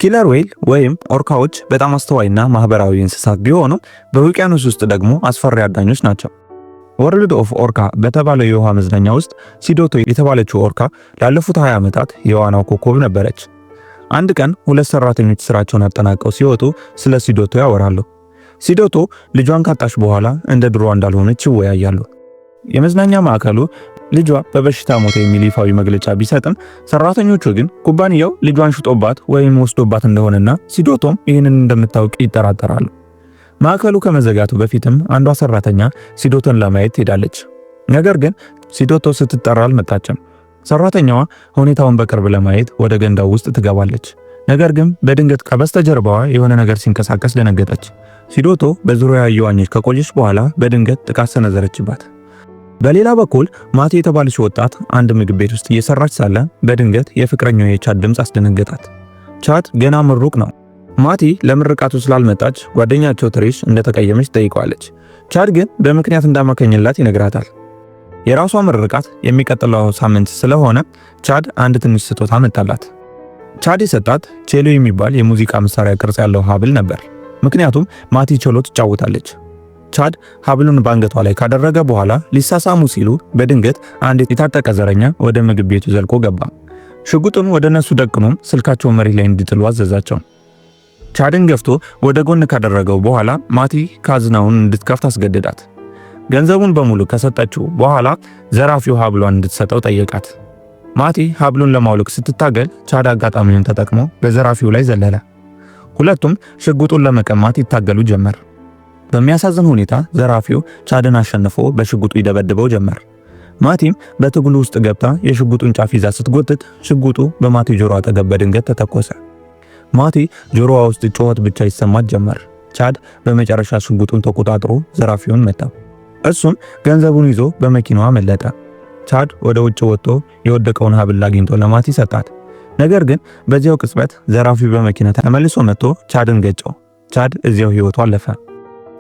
ኪለር ዌል ወይም ኦርካዎች በጣም አስተዋይና ማህበራዊ እንስሳት ቢሆኑም በውቅያኖስ ውስጥ ደግሞ አስፈሪ አዳኞች ናቸው። ወርልድ ኦፍ ኦርካ በተባለው የውሃ መዝናኛ ውስጥ ሲዶቶ የተባለችው ኦርካ ላለፉት 20 ዓመታት የዋናው ኮከብ ነበረች። አንድ ቀን ሁለት ሰራተኞች ስራቸውን አጠናቀው ሲወጡ ስለ ሲዶቶ ያወራሉ። ሲዶቶ ልጇን ካጣች በኋላ እንደ ድሮ እንዳልሆነች ይወያያሉ። የመዝናኛ ማዕከሉ ልጇ በበሽታ ሞተ የሚል ይፋዊ መግለጫ ቢሰጥም ሰራተኞቹ ግን ኩባንያው ልጇን ሽጦባት ወይም ወስዶባት እንደሆነና ሲዶቶም ይህንን እንደምታውቅ ይጠራጠራሉ። ማዕከሉ ከመዘጋቱ በፊትም አንዷ ሰራተኛ ሲዶቶን ለማየት ትሄዳለች። ነገር ግን ሲዶቶ ስትጠራ አልመጣችም። ሰራተኛዋ ሁኔታውን በቅርብ ለማየት ወደ ገንዳው ውስጥ ትገባለች። ነገር ግን በድንገት ከበስተጀርባዋ የሆነ ነገር ሲንቀሳቀስ ደነገጠች። ሲዶቶ በዙሪያዋ እየዋኘች ከቆየች በኋላ በድንገት ጥቃት ሰነዘረችባት። በሌላ በኩል ማቲ የተባለች ወጣት አንድ ምግብ ቤት ውስጥ እየሰራች ሳለ በድንገት የፍቅረኛው የቻድ ድምጽ አስደነገጣት። ቻድ ገና ምሩቅ ነው። ማቲ ለምርቃቱ ስላልመጣች ጓደኛቸው ትሪሽ እንደተቀየመች ጠይቀዋለች። ቻድ ግን በምክንያት እንዳመከኝላት ይነግራታል። የራሷ ምርቃት የሚቀጥለው ሳምንት ስለሆነ ቻድ አንድ ትንሽ ስጦታ መጣላት። ቻድ የሰጣት ቼሎ የሚባል የሙዚቃ መሳሪያ ቅርጽ ያለው ሀብል ነበር። ምክንያቱም ማቲ ቼሎ ትጫወታለች። ቻድ ሀብሉን ባንገቷ ላይ ካደረገ በኋላ ሊሳሳሙ ሲሉ በድንገት አንድ የታጠቀ ዘረኛ ወደ ምግብ ቤቱ ዘልቆ ገባ። ሽጉጡን ወደ እነሱ ደቅኖም ስልካቸውን መሬት ላይ እንዲጥሉ አዘዛቸው። ቻድን ገፍቶ ወደ ጎን ካደረገው በኋላ ማቲ ካዝናውን እንድትከፍት አስገደዳት። ገንዘቡን በሙሉ ከሰጠችው በኋላ ዘራፊው ሀብሏን እንድትሰጠው ጠየቃት። ማቲ ሀብሉን ለማውለቅ ስትታገል ቻድ አጋጣሚውን ተጠቅሞ በዘራፊው ላይ ዘለለ። ሁለቱም ሽጉጡን ለመቀማት ይታገሉ ጀመር። በሚያሳዝን ሁኔታ ዘራፊው ቻድን አሸንፎ በሽጉጡ ይደበድበው ጀመር። ማቲም በትግሉ ውስጥ ገብታ የሽጉጡን ጫፍ ይዛ ስትጎትት ሽጉጡ በማቲ ጆሮ አጠገብ በድንገት ተተኮሰ። ማቲ ጆሮዋ ውስጥ ጩኸት ብቻ ይሰማት ጀመር። ቻድ በመጨረሻ ሽጉጡን ተቆጣጥሮ ዘራፊውን መታው። እሱም ገንዘቡን ይዞ በመኪናዋ መለጠ። ቻድ ወደ ውጭ ወጥቶ የወደቀውን ሀብል አግኝቶ ለማቲ ሰጣት። ነገር ግን በዚያው ቅጽበት ዘራፊው በመኪና ተመልሶ መጥቶ ቻድን ገጨው። ቻድ እዚያው ህይወቱ አለፈ።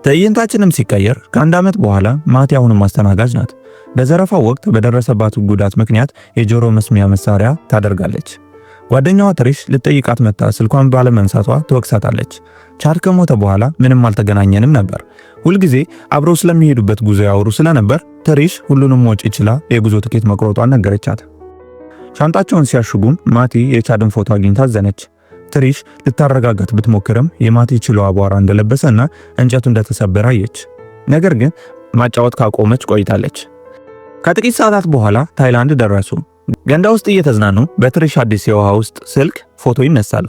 ትዕይንታችንም ሲቀየር ከአንድ ዓመት በኋላ ማቲ አሁንም አስተናጋጅ ናት። በዘረፋው ወቅት በደረሰባት ጉዳት ምክንያት የጆሮ መስሚያ መሳሪያ ታደርጋለች። ጓደኛዋ ትሪሽ ልጠይቃት መጣ ስልኳን ባለመንሳቷ ትወቅሳታለች። ቻድ ከሞተ በኋላ ምንም አልተገናኘንም ነበር። ሁልጊዜ አብረው ስለሚሄዱበት ጉዞ ያወሩ ስለነበር ትሪሽ ሁሉንም ወጪ ችላ የጉዞ ትኬት መቁረጧን ነገረቻት። ሻንጣቸውን ሲያሽጉም ማቲ የቻድን ፎቶ አግኝታ አዘነች። ትሪሽ ልታረጋጋት ብትሞክርም የማቲ ችሎ አቧራ እንደለበሰና እንጨቱ እንደተሰበረ አየች። ነገር ግን ማጫወት ካቆመች ቆይታለች። ከጥቂት ሰዓታት በኋላ ታይላንድ ደረሱ። ገንዳ ውስጥ እየተዝናኑ በትሪሽ አዲስ የውሃ ውስጥ ስልክ ፎቶ ይነሳሉ።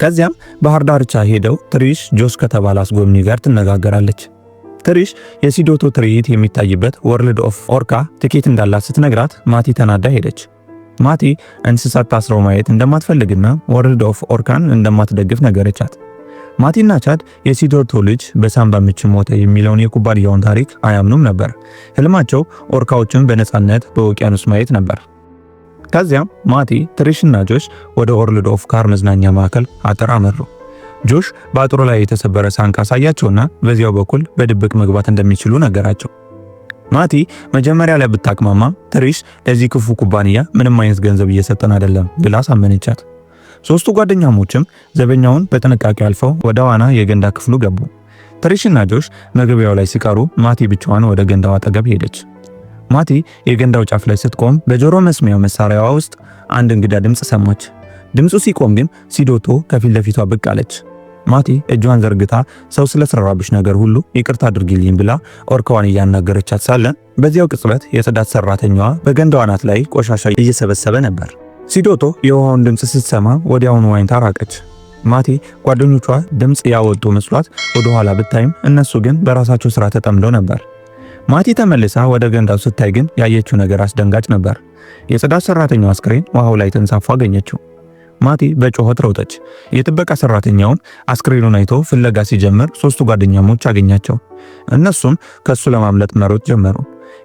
ከዚያም ባህር ዳርቻ ሄደው ትሪሽ ጆስ ከተባለ አስጎብኚ ጋር ትነጋገራለች። ትሪሽ የሲዶቶ ትርኢት የሚታይበት ወርልድ ኦፍ ኦርካ ትኬት እንዳላት ስትነግራት ማቲ ተናዳ ሄደች። ማቲ እንስሳት ታስረው ማየት እንደማትፈልግና ወርልድ ኦፍ ኦርካን እንደማትደግፍ ነገረቻት። ማቲና ቻድ የሲዶቶ ልጅ በሳምባ ምች ሞተ የሚለውን የኩባንያውን ታሪክ አያምኑም ነበር። ህልማቸው ኦርካዎችን በነፃነት በውቅያኖስ ማየት ነበር። ከዚያም ማቲ ትሪሽና ጆሽ ወደ ወርልድ ኦፍ ካር መዝናኛ ማዕከል አጥር አመሩ። ጆሽ በአጥሩ ላይ የተሰበረ ሳንቃ አሳያቸውና በዚያው በኩል በድብቅ መግባት እንደሚችሉ ነገራቸው። ማቲ መጀመሪያ ላይ ብታቅማማ ትሪሽ ለዚህ ክፉ ኩባንያ ምንም አይነት ገንዘብ እየሰጠን አይደለም ብላ ሳመነቻት። ሶስቱ ጓደኛሞችም ዘበኛውን በጥንቃቄ አልፈው ወደ ዋና የገንዳ ክፍሉ ገቡ። ትሪሽና ጆሽ መግቢያው ላይ ሲቀሩ ማቲ ብቻዋን ወደ ገንዳው አጠገብ ሄደች። ማቲ የገንዳው ጫፍ ላይ ስትቆም በጆሮ መስሚያ መሳሪያዋ ውስጥ አንድ እንግዳ ድምጽ ሰማች። ድምጹ ሲቆም ግን ሲዶቶ ከፊት ለፊቷ ብቅ አለች። ማቲ እጇን ዘርግታ ሰው ስለሰራብሽ ነገር ሁሉ ይቅርታ አድርጊልኝ ብላ ኦርካዋን እያናገረቻት ሳለ በዚያው ቅጽበት የጽዳት ሰራተኛዋ በገንዳው አናት ላይ ቆሻሻ እየሰበሰበ ነበር። ሲዶቶ የውሃውን ድምጽ ስትሰማ ወዲያውኑ ዋኝታ ራቀች። ማቲ ጓደኞቿ ድምጽ ያወጡ መስሏት ወደ ኋላ ብታይም እነሱ ግን በራሳቸው ስራ ተጠምደው ነበር። ማቲ ተመልሳ ወደ ገንዳው ስታይ ግን ያየችው ነገር አስደንጋጭ ነበር። የጽዳት ሰራተኛዋ አስክሬን ውሃው ላይ ተንሳፎ አገኘችው። ማቲ በጮኸት ሮጠች። የጥበቃ ሰራተኛውም አስክሬኑን አይቶ ፍለጋ ሲጀምር ሶስቱ ጓደኛሞች አገኛቸው። እነሱም ከሱ ለማምለጥ መሮጥ ጀመሩ።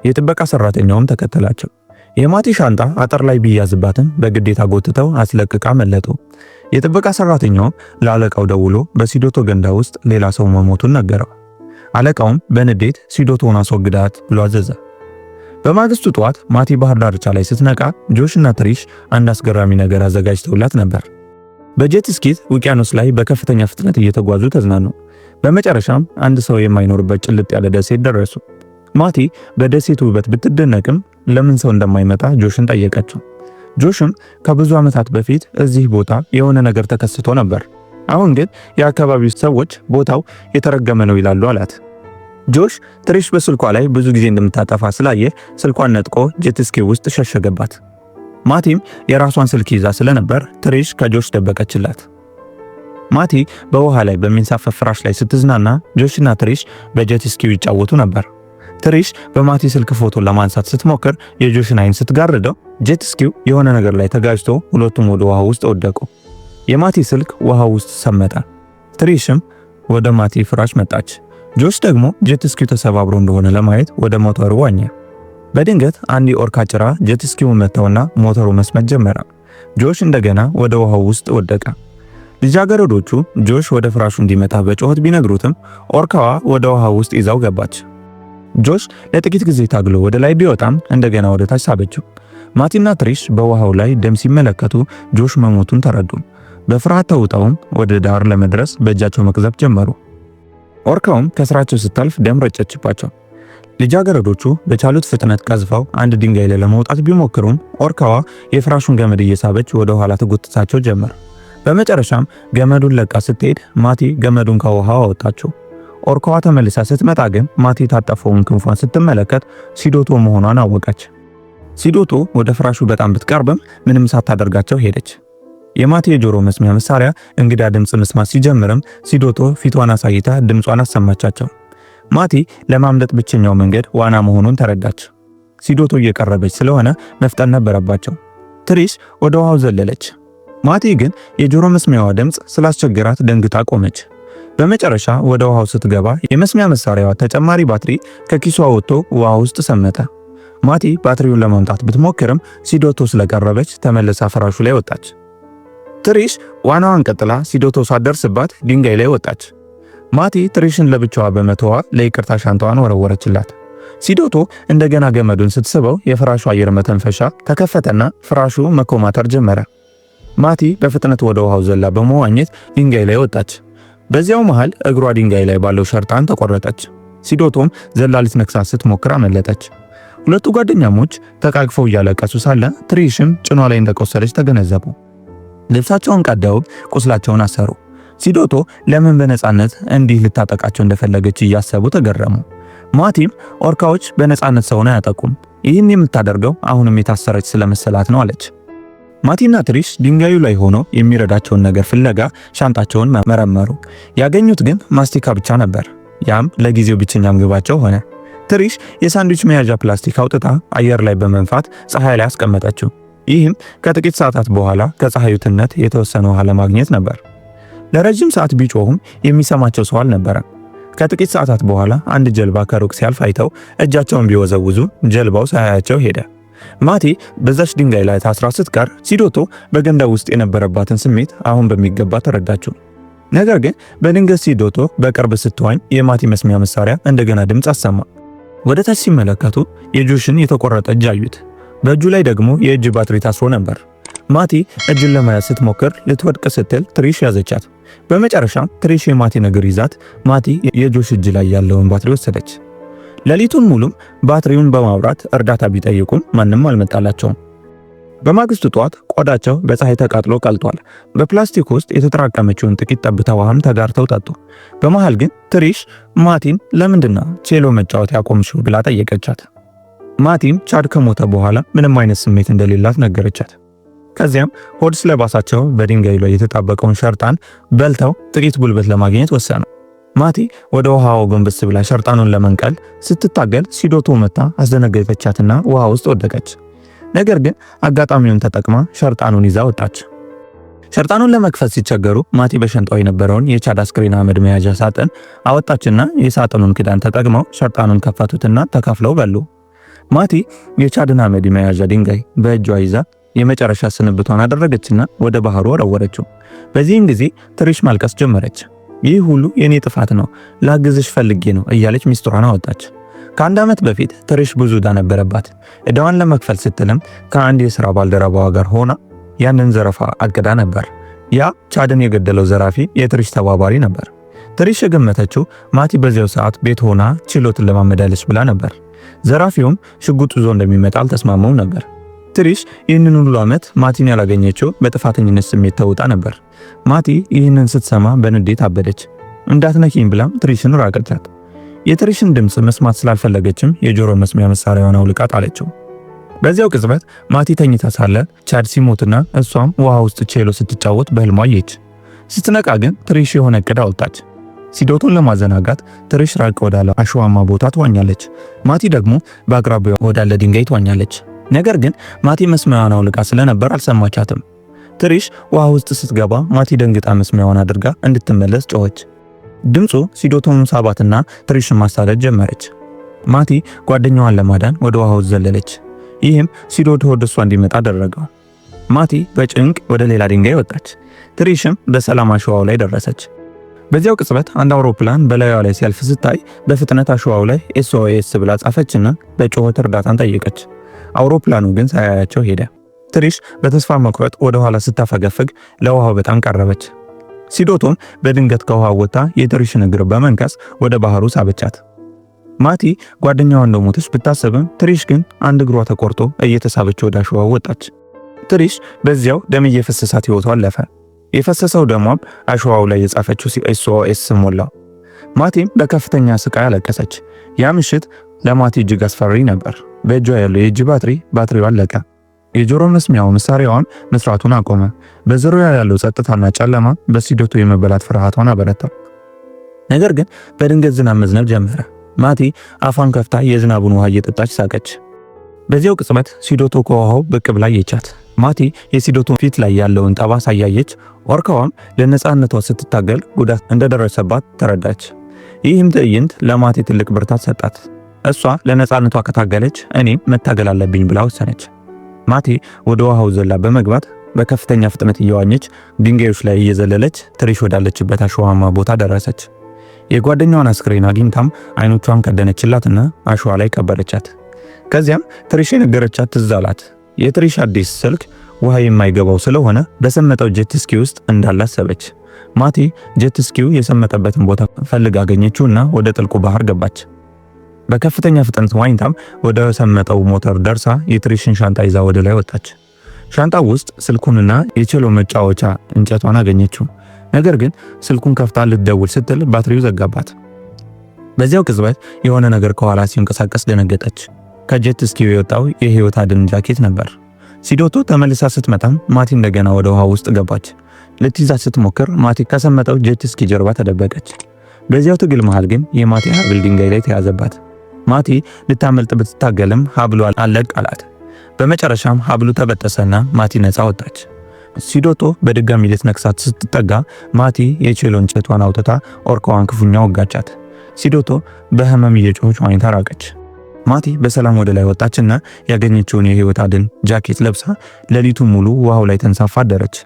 የጥበቃ ሰራተኛውም ተከተላቸው። የማቲ ሻንጣ አጥር ላይ ቢያዝባትም በግዴታ ጎትተው አስለቅቃ መለጡ። የጥበቃ ሰራተኛውም ለአለቃው ደውሎ በሲዶቶ ገንዳ ውስጥ ሌላ ሰው መሞቱን ነገረው። አለቃውም በንዴት ሲዶቶን አስወግዳት ብሎ አዘዘ። በማግስቱ ጠዋት ማቲ ባህር ዳርቻ ላይ ስትነቃ ጆሽና ትሪሽ አንድ አስገራሚ ነገር አዘጋጅተውላት ነበር። በጄት ስኪት ውቅያኖስ ላይ በከፍተኛ ፍጥነት እየተጓዙ ተዝናኑ። በመጨረሻም አንድ ሰው የማይኖርበት ጭልጥ ያለ ደሴት ደረሱ። ማቲ በደሴቱ ውበት ብትደነቅም ለምን ሰው እንደማይመጣ ጆሽን ጠየቀችው። ጆሽም ከብዙ ዓመታት በፊት እዚህ ቦታ የሆነ ነገር ተከስቶ ነበር፣ አሁን ግን የአካባቢው ሰዎች ቦታው የተረገመ ነው ይላሉ አላት። ጆሽ ትሪሽ በስልኳ ላይ ብዙ ጊዜ እንደምታጠፋ ስላየ ስልኳን ነጥቆ ጄት ስኪ ውስጥ ሸሸገባት። ማቲም የራሷን ስልክ ይዛ ስለነበር ትሪሽ ከጆሽ ደበቀችላት። ማቲ በውሃ ላይ በሚንሳፈፍ ፍራሽ ላይ ስትዝናና ጆሽና ትሪሽ በጄት ስኪው ይጫወቱ ነበር። ትሪሽ በማቲ ስልክ ፎቶ ለማንሳት ስትሞክር የጆሽን አይን ስትጋርደው ጄት ስኪው የሆነ ነገር ላይ ተጋጅቶ ሁለቱም ወደ ውሃ ውስጥ ወደቁ። የማቲ ስልክ ውሃ ውስጥ ሰመጠ። ትሪሽም ወደ ማቲ ፍራሽ መጣች። ጆሽ ደግሞ ጄት ስኪው ተሰባብሮ እንደሆነ ለማየት ወደ ሞተሩ ዋኘ። በድንገት አንድ የኦርካ ጭራ ጄት ስኪውን መታውና ሞተሩ መስመጥ ጀመረ። ጆሽ እንደገና ወደ ውሃው ውስጥ ወደቀ። ልጃገረዶቹ ጆሽ ወደ ፍራሹ እንዲመጣ በጮህት ቢነግሩትም ኦርካዋ ወደ ውሃው ውስጥ ይዛው ገባች። ጆሽ ለጥቂት ጊዜ ታግሎ ወደ ላይ ቢወጣም እንደገና ወደ ታች ሳበችው። ማቲና ትሪሽ በውሃው ላይ ደም ሲመለከቱ ጆሽ መሞቱን ተረዱ። በፍርሃት ተውጠውም ወደ ዳር ለመድረስ በእጃቸው መቅዘፍ ጀመሩ። ኦርካውም ከስራቸው ስታልፍ ደም ረጨችባቸው። ልጃገረዶቹ በቻሉት ፍጥነት ቀዝፈው አንድ ድንጋይ ላይ ለመውጣት ቢሞክሩም ኦርካዋ የፍራሹን ገመድ እየሳበች ወደ ኋላ ትጎትታቸው ጀመር። በመጨረሻም ገመዱን ለቃ ስትሄድ ማቲ ገመዱን ከውሃው አወጣቸው። ኦርካዋ ተመልሳ ስትመጣ ግን ማቲ ታጠፈውን ክንፏን ስትመለከት ሲዶቶ መሆኗን አወቀች። ሲዶቶ ወደ ፍራሹ በጣም ብትቀርብም ምንም ሳታደርጋቸው ሄደች። የማቲ የጆሮ መስሚያ መሳሪያ እንግዳ ድምጽ መስማት ሲጀምርም ሲዶቶ ፊቷን አሳይታ ድምጿን አሰማቻቸው። ማቲ ለማምለጥ ብቸኛው መንገድ ዋና መሆኑን ተረዳች። ሲዶቶ እየቀረበች ስለሆነ መፍጠን ነበረባቸው። ትሪሽ ወደ ውሃው ዘለለች። ማቲ ግን የጆሮ መስሚያዋ ድምጽ ስላስቸገራት ደንግጣ ቆመች። በመጨረሻ ወደ ውሃው ስትገባ የመስሚያ መሳሪያዋ ተጨማሪ ባትሪ ከኪሷ ወጥቶ ውሃ ውስጥ ሰመጠ። ማቲ ባትሪውን ለማምጣት ብትሞክርም ሲዶቶ ስለቀረበች ተመልሳ ፍራሹ ላይ ወጣች። ትሪሽ ዋናዋን ቀጥላ ሲዶቶ ሳትደርስባት ድንጋይ ላይ ወጣች። ማቲ ትሪሽን ለብቻዋ በመተዋ ለይቅርታ ሻንጣዋን ወረወረችላት። ሲዶቶ እንደገና ገመዱን ስትስበው የፍራሹ አየር መተንፈሻ ተከፈተና ፍራሹ መኮማተር ጀመረ። ማቲ በፍጥነት ወደ ውሃው ዘላ በመዋኘት ድንጋይ ላይ ወጣች። በዚያው መሃል እግሯ ድንጋይ ላይ ባለው ሸርጣን ተቆረጠች። ሲዶቶም ዘላ ልትነክሳት ስትሞክር አመለጠች። ሁለቱ ጓደኛሞች ተቃቅፈው እያለቀሱ ሳለ ትሪሽም ጭኗ ላይ እንደቆሰለች ተገነዘቡ። ልብሳቸውን ቀደው ቁስላቸውን አሰሩ። ሲዶቶ ለምን በነፃነት እንዲህ ልታጠቃቸው እንደፈለገች እያሰቡ ተገረሙ። ማቲም ኦርካዎች በነፃነት ሰውን አያጠቁም፣ ይህን የምታደርገው አሁንም የታሰረች ስለመሰላት ነው አለች። ማቲና ትሪሽ ድንጋዩ ላይ ሆኖ የሚረዳቸውን ነገር ፍለጋ ሻንጣቸውን መረመሩ። ያገኙት ግን ማስቲካ ብቻ ነበር። ያም ለጊዜው ብቸኛ ምግባቸው ሆነ። ትሪሽ የሳንድዊች መያዣ ፕላስቲክ አውጥታ አየር ላይ በመንፋት ፀሐይ ላይ አስቀመጠችው። ይህም ከጥቂት ሰዓታት በኋላ ከፀሐዩ ትነት የተወሰነ ውሃ ለማግኘት ነበር። ለረጅም ሰዓት ቢጮሁም የሚሰማቸው ሰው አልነበረም። ከጥቂት ሰዓታት በኋላ አንድ ጀልባ ከሩቅ ሲያልፍ አይተው እጃቸውን ቢወዘውዙ ጀልባው ሳያያቸው ሄደ። ማቲ በዛች ድንጋይ ላይ ታስራ ስትቀር ሲዶቶ በገንዳ ውስጥ የነበረባትን ስሜት አሁን በሚገባ ተረዳችው። ነገር ግን በድንገት ሲዶቶ በቅርብ ስትዋኝ የማቲ መስሚያ መሳሪያ እንደገና ድምጽ አሰማ። ወደ ታች ሲመለከቱ የጆሽን የተቆረጠ እጅ አዩት። በእጁ ላይ ደግሞ የእጅ ባትሪ ታስሮ ነበር። ማቲ እጁን ለመያዝ ስትሞክር ልትወድቅ ስትል ትሪሽ ያዘቻት። በመጨረሻም ትሪሽ የማቲን እግር ይዛት ማቲ የጆሽ እጅ ላይ ያለውን ባትሪ ወሰደች። ሌሊቱን ሙሉም ባትሪውን በማብራት እርዳታ ቢጠይቁም ማንም አልመጣላቸውም። በማግስቱ ጧት ቆዳቸው በፀሐይ ተቃጥሎ ቀልጧል። በፕላስቲክ ውስጥ የተጠራቀመችውን ጥቂት ጠብታ ውሃም ተጋርተው ጠጡ። በመሃል ግን ትሪሽ ማቲን ለምንድነው ቼሎ መጫወት ያቆምሽው ብላ ጠየቀቻት። ማቲም ቻድ ከሞተ በኋላ ምንም አይነት ስሜት እንደሌላት ነገረቻት። ከዚያም ሆድ ስለባሳቸው በድንጋይ ላይ የተጣበቀውን ሸርጣን በልተው ጥቂት ጉልበት ለማግኘት ወሰኑ። ማቲ ወደ ውሃው ጎንበስ ብላ ሸርጣኑን ለመንቀል ስትታገል ሲዶቶ መታ አስደነገጠቻትና ውሃ ውስጥ ወደቀች። ነገር ግን አጋጣሚውን ተጠቅማ ሸርጣኑን ይዛ ወጣች። ሸርጣኑን ለመክፈት ሲቸገሩ ማቲ በሸንጣው የነበረውን የቻድ አስክሬን አመድ መያዣ ሳጥን አወጣችና የሳጥኑን ክዳን ተጠቅመው ሸርጣኑን ከፈቱትና ተካፍለው በሉ። ማቲ የቻድን አመድ መያዣ ድንጋይ በእጇ ይዛ የመጨረሻ ስንብቷን አደረገችና ወደ ባህሩ ወረወረችው። በዚህም ጊዜ ትሪሽ ማልቀስ ጀመረች። ይህ ሁሉ የኔ ጥፋት ነው፣ ላግዝሽ ፈልጌ ነው እያለች ሚስጥሯን አወጣች። ከአንድ ዓመት በፊት ትሪሽ ብዙ ዕዳ ነበረባት። ዕዳዋን ለመክፈል ስትልም ከአንድ የሥራ ባልደረባዋ ጋር ሆና ያንን ዘረፋ አቅዳ ነበር። ያ ቻድን የገደለው ዘራፊ የትሪሽ ተባባሪ ነበር። ትሪሽ የገመተችው ማቲ በዚያው ሰዓት ቤት ሆና ችሎትን ለማመዳለች ብላ ነበር። ዘራፊውም ሽጉጥ ይዞ እንደሚመጣ አልተስማማውም ነበር። ትሪሽ ይህንን ሁሉ ዓመት ማቲን ያላገኘችው በጥፋተኝነት ስሜት ተውጣ ነበር። ማቲ ይህንን ስትሰማ በንዴት አበደች። እንዳትነኪኝ ብላም ትሪሽን ራቀቻት። የትሪሽን ድምፅ መስማት ስላልፈለገችም የጆሮ መስሚያ መሳሪያዋን አውልቃ ጣለችው። በዚያው ቅጽበት ማቲ ተኝታ ሳለ ቻድ ሲሞትና እሷም ውሃ ውስጥ ቼሎ ስትጫወት በህልሟ አየች። ስትነቃ ግን ትሪሽ የሆነ እቅድ አወጣች። ሲዶቶን ለማዘናጋት ትሪሽ ራቅ ወዳለ አሸዋማ ቦታ ትዋኛለች። ማቲ ደግሞ በአቅራቢያው ወዳለ ድንጋይ ትዋኛለች። ነገር ግን ማቲ መስሚያዋን አውልቃ ስለነበር አልሰማቻትም። ትሪሽ ውሃ ውስጥ ስትገባ ማቲ ደንግጣ መስሚያዋን አድርጋ እንድትመለስ ጮኸች። ድምፁ ሲዶቶን ሳባትና ትሪሽን ማሳደድ ጀመረች። ማቲ ጓደኛዋን ለማዳን ወደ ውሃው ዘለለች። ይህም ሲዶቶ ወደ እሷ እንዲመጣ አደረገው። ማቲ በጭንቅ ወደ ሌላ ድንጋይ ወጣች። ትሪሽም በሰላም አሸዋው ላይ ደረሰች። በዚያው ቅጽበት አንድ አውሮፕላን በላዩዋ ላይ ሲያልፍ ስታይ በፍጥነት አሸዋው ላይ SOS ብላ ጻፈችና በጩኸት እርዳታን ጠየቀች። አውሮፕላኑ ግን ሳያያቸው ሄደ። ትሪሽ በተስፋ መቁረጥ ወደ ኋላ ስታፈገፍግ ለውሃው በጣም ቀረበች። ሲዶቶም በድንገት ከውሃው ወጣ የትሪሽን እግር በመንከስ ወደ ባህሩ ሳበቻት። ማቲ ጓደኛዋ እንደሞተች ብታሰብም ትሪሽ ግን አንድ እግሯ ተቆርጦ እየተሳበች ወደ አሸዋው ወጣች። ትሪሽ በዚያው ደም እየፈሰሳት ሕይወቷ አለፈ። የፈሰሰው ደሟም አሸዋው ላይ የጻፈችው SOS ሞላው። ማቲም በከፍተኛ ስቃይ አለቀሰች። ያ ምሽት ለማቲ እጅግ አስፈሪ ነበር። በእጇ ያለው የእጅ ባትሪው አለቀ። የጆሮ መስሚያው መሳሪያዋን መስራቱን አቆመ። በዙሪያው ያለው ጸጥታና ጨለማ በሲዶቶ የመበላት ፍርሃቷን አበረታው። ነገር ግን በድንገት ዝናብ መዝነብ ጀመረ። ማቲ አፏን ከፍታ የዝናቡን ውሃ እየጠጣች ሳቀች። በዚያው ቅጽበት ሲዶቶ ከውሃው ብቅ ብላ አየቻት። ማቲ የሲዶቶ ፊት ላይ ያለውን ጠባሳ ያየች። ኦርካዋም ለነጻነቷ ስትታገል ጉዳት እንደደረሰባት ተረዳች። ይህም ትዕይንት ለማቲ ትልቅ ብርታት ሰጣት። እሷ ለነጻነቷ ከታገለች እኔም መታገል አለብኝ ብላ ወሰነች። ማቲ ወደ ውሃው ዘላ በመግባት በከፍተኛ ፍጥነት እየዋኘች ድንጋዮች ላይ እየዘለለች ትሪሽ ወዳለችበት አሸዋማ ቦታ ደረሰች። የጓደኛዋን አስክሬን አግኝታም አይኖቿን ከደነችላትና አሸዋ ላይ ቀበረቻት። ከዚያም ትሪሽ የነገረቻት ትዝ አላት። የትሪሽ አዲስ ስልክ ውሃ የማይገባው ስለሆነ በሰመጠው ጄት ስኪ ውስጥ እንዳላሰበች። ማቲ ጄት ስኪው የሰመጠበትን ቦታ ፈልጋ አገኘችውና ወደ ጥልቁ ባህር ገባች። በከፍተኛ ፍጥነት ዋኝታም ወደ ሰመጠው ሞተር ደርሳ የትሪሽን ሻንጣ ይዛ ወደ ላይ ወጣች። ሻንጣው ውስጥ ስልኩንና የቼሎ መጫወቻ እንጨቷን አገኘችው። ነገር ግን ስልኩን ከፍታ ልትደውል ስትል ባትሪው ዘጋባት። በዚያው ቅጽበት የሆነ ነገር ከኋላ ሲንቀሳቀስ ደነገጠች። ከጄት ስኪው የወጣው የህይወት አድን ጃኬት ነበር። ሲዶቶ ተመልሳ ስትመጣም ማቲ እንደገና ወደ ውሃ ውስጥ ገባች። ልትይዛት ስትሞክር ማቲ ከሰመጠው ጄት ስኪ ጀርባ ተደበቀች። በዚያው ትግል መሃል ግን የማቲ ሀብል ድንጋይ ላይ ተያዘባት። ማቲ ልታመልጥ ብትታገልም ሀብሉ አለቅ አላት። በመጨረሻም ሀብሉ ተበጠሰና ማቲ ነፃ ወጣች። ሲዶቶ በድጋሚ ልትነክሳት ስትጠጋ ማቲ የቼሎ እንጨቷን አውጥታ ኦርካዋን ክፉኛ ወጋቻት። ሲዶቶ በህመም እየጮኸች ዋኝታ ራቀች። ማቲ በሰላም ወደ ላይ ወጣችና ያገኘችውን የህይወት አድን ጃኬት ለብሳ ሌሊቱን ሙሉ ውሃው ላይ ተንሳፋ አደረች።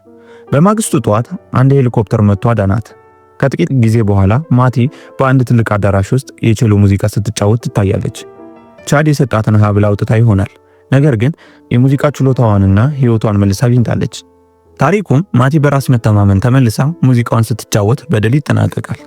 በማግስቱ ጠዋት አንድ ሄሊኮፕተር መጥቶ አዳናት። ከጥቂት ጊዜ በኋላ ማቲ በአንድ ትልቅ አዳራሽ ውስጥ የቼሎ ሙዚቃ ስትጫወት ትታያለች። ቻድ የሰጣትን ሀብል አውጥታ ይሆናል። ነገር ግን የሙዚቃ ችሎታዋንና ህይወቷን መልሳ አግኝታለች። ታሪኩም ማቲ በራስ መተማመን ተመልሳ ሙዚቃዋን ስትጫወት በድል ይጠናቀቃል።